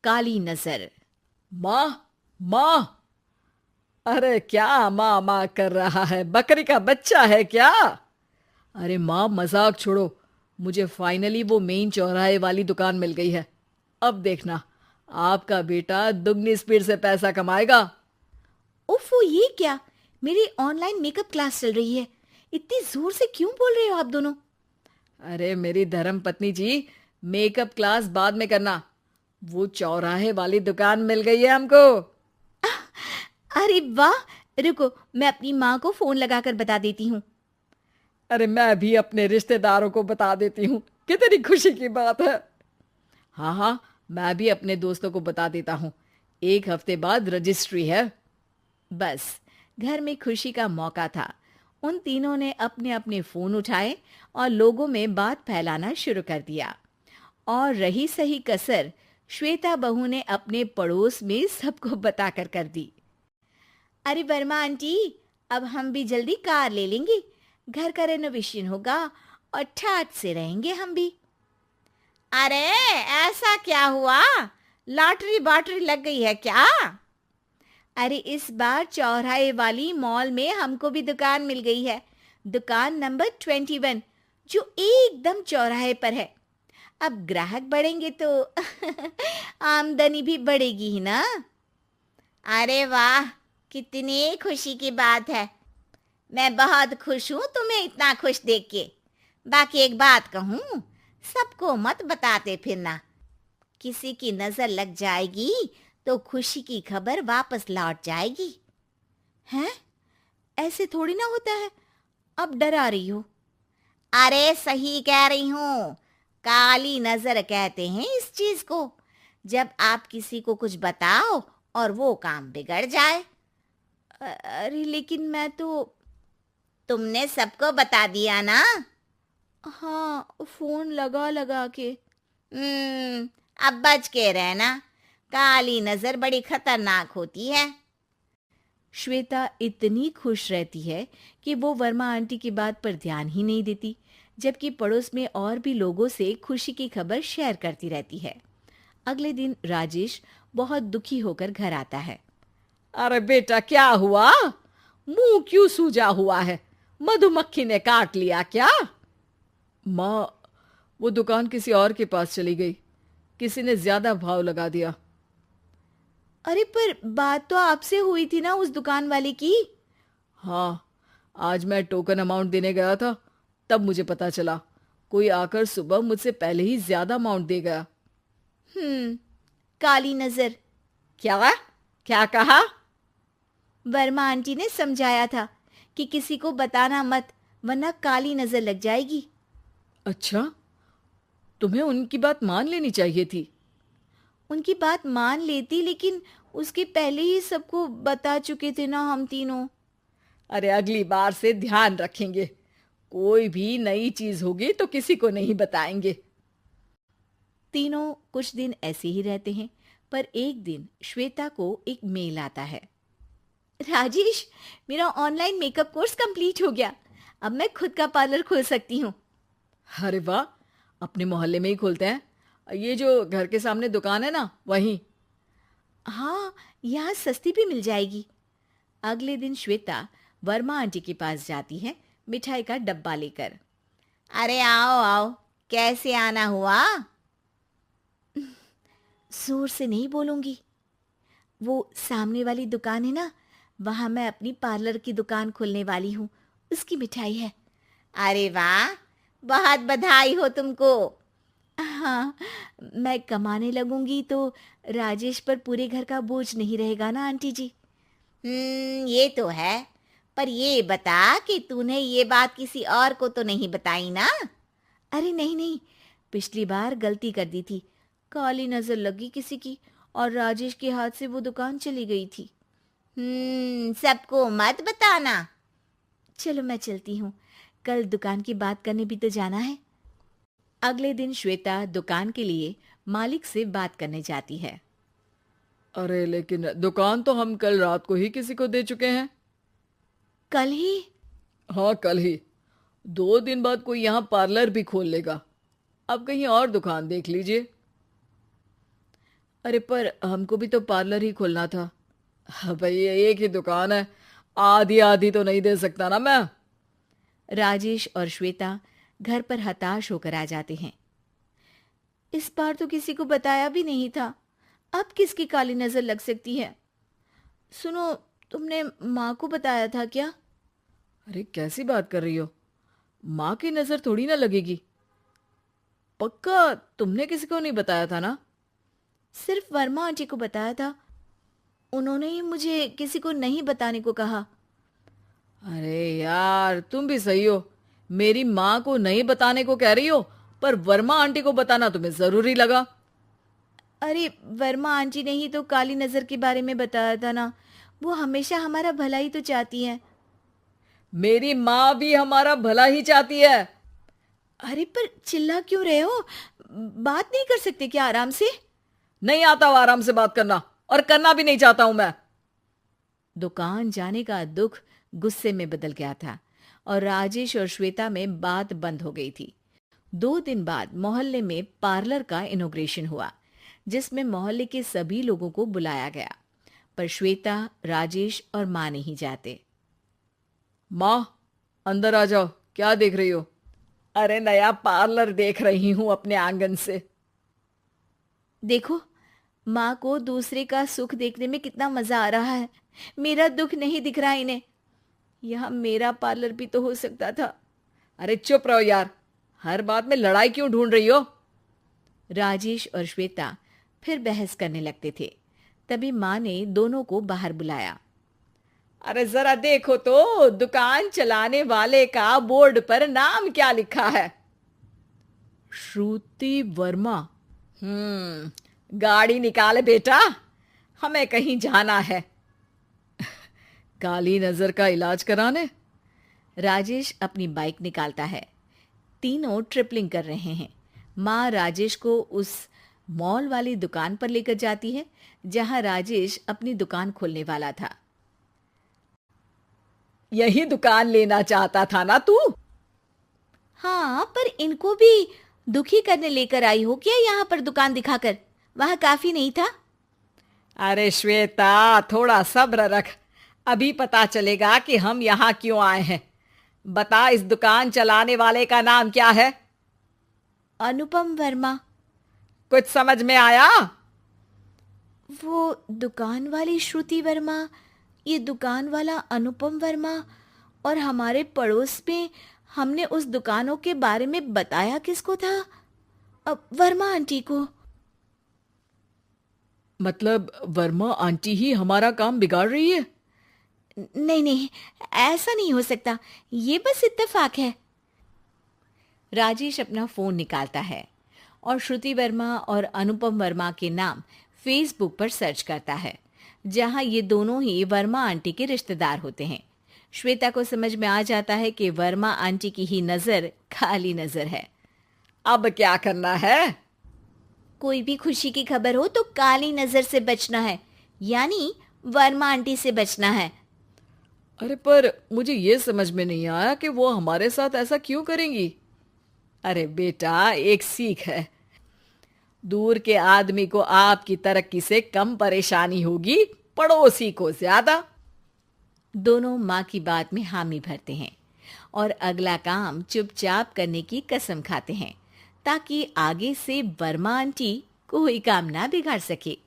काली नजर। माँ, माँ। अरे क्या माँ माँ कर रहा है? बकरी का बच्चा है क्या? अरे माँ, मजाक छोड़ो। मुझे फाइनली वो मेन चौराहे वाली दुकान मिल गई है। अब देखना, आपका बेटा दुगनी स्पीड से पैसा कमाएगा। उफ़, ये क्या? मेरी ऑनलाइन मेकअप क्लास चल रही है। इतनी जोर से क्यों बोल रहे हो आप दोनों? अरे मेरी धर्म पत्नी जी, मेकअप क्लास बाद में करना। वो चौराहे वाली दुकान मिल गई है हमको। अरे वाह! रुको, मैं अपनी माँ को फोन लगाकर बता देती हूँ। अरे मैं भी अपने रिश्तेदारों को बता देती हूँ। कितनी खुशी की बात है। हाँ हाँ, मैं भी अपने दोस्तों को बता देता हूँ। 1 हफ्ते बाद रजिस्ट्री है। बस, घर में खुशी का मौका था। उन तीनों ने अपने अपने फोन उठाए और लोगों में बात फैलाना शुरू कर दिया। और रही सही कसर श्वेता बहू ने अपने पड़ोस में सबको बताकर कर दी। अरे वर्मा आंटी, अब हम भी जल्दी कार ले लेंगे। घर का रेनोवेशन होगा और ठाट से रहेंगे हम भी। अरे, ऐसा क्या हुआ? लॉटरी बाटरी लग गई है क्या? अरे, इस बार चौराहे वाली मॉल में हमको भी दुकान मिल गई है। दुकान नंबर 21, जो एकदम चौराहे पर है। अब ग्राहक बढ़ेंगे तो आमदनी भी बढ़ेगी ही ना। अरे वाह, कितनी खुशी की बात है। मैं बहुत खुश हूँ तुम्हें इतना खुश देख के। बाकी एक बात कहूँ, सबको मत बताते फिरना। किसी की नजर लग जाएगी तो खुशी की खबर वापस लौट जाएगी। हैं? ऐसे थोड़ी ना होता है। अब डरा रही हो। अरे सही कह रही हूँ। काली नजर कहते हैं इस चीज को, जब आप किसी को कुछ बताओ और वो काम बिगड़ जाए। अरे लेकिन मैं तो। तुमने सबको बता दिया ना? हाँ, फोन लगा लगा के। अब बच के रहना। काली नजर बड़ी खतरनाक होती है। श्वेता इतनी खुश रहती है कि वो वर्मा आंटी की बात पर ध्यान ही नहीं देती, जबकि पड़ोस में और भी लोगों से खुशी की खबर शेयर करती रहती है। अगले दिन राजेश बहुत दुखी होकर घर आता है। अरे बेटा, क्या हुआ? मुंह क्यों सूजा हुआ है? मधुमक्खी ने काट लिया क्या? माँ, वो दुकान किसी और के पास चली गई। किसी ने ज्यादा भाव लगा दिया। अरे पर बात तो आपसे हुई थी ना उस दुकान वाले की। हाँ, आज मैं टोकन अमाउंट देने गया था, तब मुझे पता चला। कोई आकर सुबह मुझसे पहले ही ज्यादा अमाउंट दे गया। काली नजर। क्या? क्या कहा? वर्मा आंटी ने समझाया था कि किसी को बताना मत, वरना काली नजर लग जाएगी। अच्छा, तुम्हें उनकी बात मान लेनी चाहिए थी। उनकी बात मान लेती, लेकिन उसके पहले ही सबको बता चुके थे ना हम तीनों। अरे अगली बार से ध्यान रखेंगे। कोई भी नई चीज होगी तो किसी को नहीं बताएंगे। तीनों कुछ दिन ऐसे ही रहते हैं, पर एक दिन श्वेता को एक मेल आता है। राजेश, मेरा ऑनलाइन मेकअप कोर्स कंप्लीट हो गया। अब मैं खुद का पार्लर खोल सकती हूँ। अरे वाह, अपने मोहल्ले में ही खोलते हैं। ये जो घर के सामने दुकान है ना, वहीं। हाँ, यहाँ सस्ती भी मिल जाएगी। अगले दिन श्वेता वर्मा आंटी के पास जाती है, मिठाई का डब्बा लेकर। अरे आओ आओ, कैसे आना हुआ? जोर से नहीं बोलूंगी। वो सामने वाली दुकान है ना, वहां मैं अपनी पार्लर की दुकान खोलने वाली हूँ। उसकी मिठाई है। अरे वाह, बहुत बधाई हो तुमको। हाँ, मैं कमाने लगूंगी तो राजेश पर पूरे घर का बोझ नहीं रहेगा ना आंटी जी। ये तो है। पर ये बता कि तूने ये बात किसी और को तो नहीं बताई ना? अरे नहीं नहीं, पिछली बार गलती कर दी थी। काली नजर लगी किसी की और राजेश के हाथ से वो दुकान चली गई थी। सबको मत बताना। चलो मैं चलती हूँ, कल दुकान की बात करने भी तो जाना है। अगले दिन श्वेता दुकान के लिए मालिक से बात करने जाती है। अरे लेकिन दुकान तो हम कल रात को ही किसी को दे चुके हैं। कल ही? हाँ, कल ही। 2 दिन बाद कोई यहाँ पार्लर भी खोल लेगा। अब कहीं और दुकान देख लीजिए। अरे पर हमको भी तो पार्लर ही खोलना था। हाँ भाई, एक ही दुकान है, आधी आधी तो नहीं दे सकता ना मैं। राजेश और श्वेता घर पर हताश होकर आ जाते हैं। इस बार तो किसी को बताया भी नहीं था, अब किसकी काली नजर लग सकती है? सुनो, तुमने माँ को बताया था क्या? अरे कैसी बात कर रही हो? माँ की नजर थोड़ी ना लगेगी। पक्का तुमने किसी को नहीं बताया था ना? सिर्फ वर्मा आंटी को बताया था, उन्होंने ही मुझे किसी को नहीं बताने को कहा। अरे यार, तुम भी सही हो। मेरी माँ को नहीं बताने को कह रही हो, पर वर्मा आंटी को बताना तुम्हें जरूरी लगा। अरे वर्मा आंटी ने ही तो काली नजर के बारे में बताया था ना, वो हमेशा हमारा भला ही तो चाहती है। मेरी माँ भी हमारा भला ही चाहती है। अरे पर चिल्ला क्यों रहे हो? बात नहीं कर सकते क्या आराम से? नहीं आता वो आराम से बात करना, और करना भी नहीं चाहता हूं मैं। दुकान जाने का दुख गुस्से में बदल गया था और राजेश और श्वेता में बात बंद हो गई थी। 2 दिन बाद मोहल्ले में पार्लर का इनॉग्रेशन हुआ, जिसमें मोहल्ले के सभी लोगों को बुलाया गया, पर श्वेता, राजेश और माँ नहीं जाते। माँ, अंदर आ जाओ, क्या देख रही हो? अरे नया पार्लर देख रही हूं अपने आंगन से। देखो, माँ को दूसरे का सुख देखने में कितना मजा आ रहा है, मेरा दुख नहीं दिख रहा इन्हें। यह मेरा पार्लर भी तो हो सकता था। अरे चुप रहो यार, हर बात में लड़ाई क्यों ढूंढ रही हो? राजेश और श्वेता फिर बहस करने लगते थे। तभी माँ ने दोनों को बाहर बुलाया। अरे जरा देखो तो, दुकान चलाने वाले का बोर्ड पर नाम क्या लिखा है? श्रुति वर्मा। गाड़ी निकाले बेटा, हमें कहीं जाना है। काली नजर का इलाज कराने? राजेश अपनी बाइक निकालता है। तीनों ट्रिपलिंग कर रहे हैं। माँ राजेश को उस मॉल वाली दुकान पर लेकर जाती है जहां राजेश अपनी दुकान खोलने वाला था। यही दुकान लेना चाहता था ना तू? हाँ, पर इनको भी दुखी करने लेकर आई हो क्या यहाँ पर दुकान दिखाकर? वहाँ काफी नहीं था? अरे श्वेता, थोड़ा सब्र रख, अभी पता चलेगा कि हम यहाँ क्यों आए हैं। बता, इस दुकान चलाने वाले का नाम क्या है? अनुपम वर्मा। कुछ समझ में आया? वो दुकान वाली श्रुति वर्मा, ये दुकान वाला अनुपम वर्मा, और हमारे पड़ोस में हमने उस दुकानों के बारे में बताया किसको था? अब वर्मा आंटी को। मतलब वर्मा आंटी ही हमारा काम बिगाड़ रही है? नहीं नहीं, ऐसा नहीं हो सकता, ये बस इत्तेफाक है। राजेश अपना फोन निकालता है और श्रुति वर्मा और अनुपम वर्मा के नाम फेसबुक पर सर्च करता है, जहां ये दोनों ही वर्मा आंटी के रिश्तेदार होते हैं। श्वेता को समझ में आ जाता है कि वर्मा आंटी की ही नजर काली नजर है। अब क्या करना है? कोई भी खुशी की खबर हो तो काली नजर से बचना है, यानी वर्मा आंटी से बचना है। अरे पर मुझे ये समझ में नहीं आया कि वो हमारे साथ ऐसा क्यों करेंगी। अरे बेटा, एक सीख है, दूर के आदमी को आपकी तरक्की से कम परेशानी होगी, पड़ोसी को ज्यादा। दोनों माँ की बात में हामी भरते हैं और अगला काम चुपचाप करने की कसम खाते हैं, ताकि आगे से वर्मा आंटी कोई काम ना बिगाड़ सके।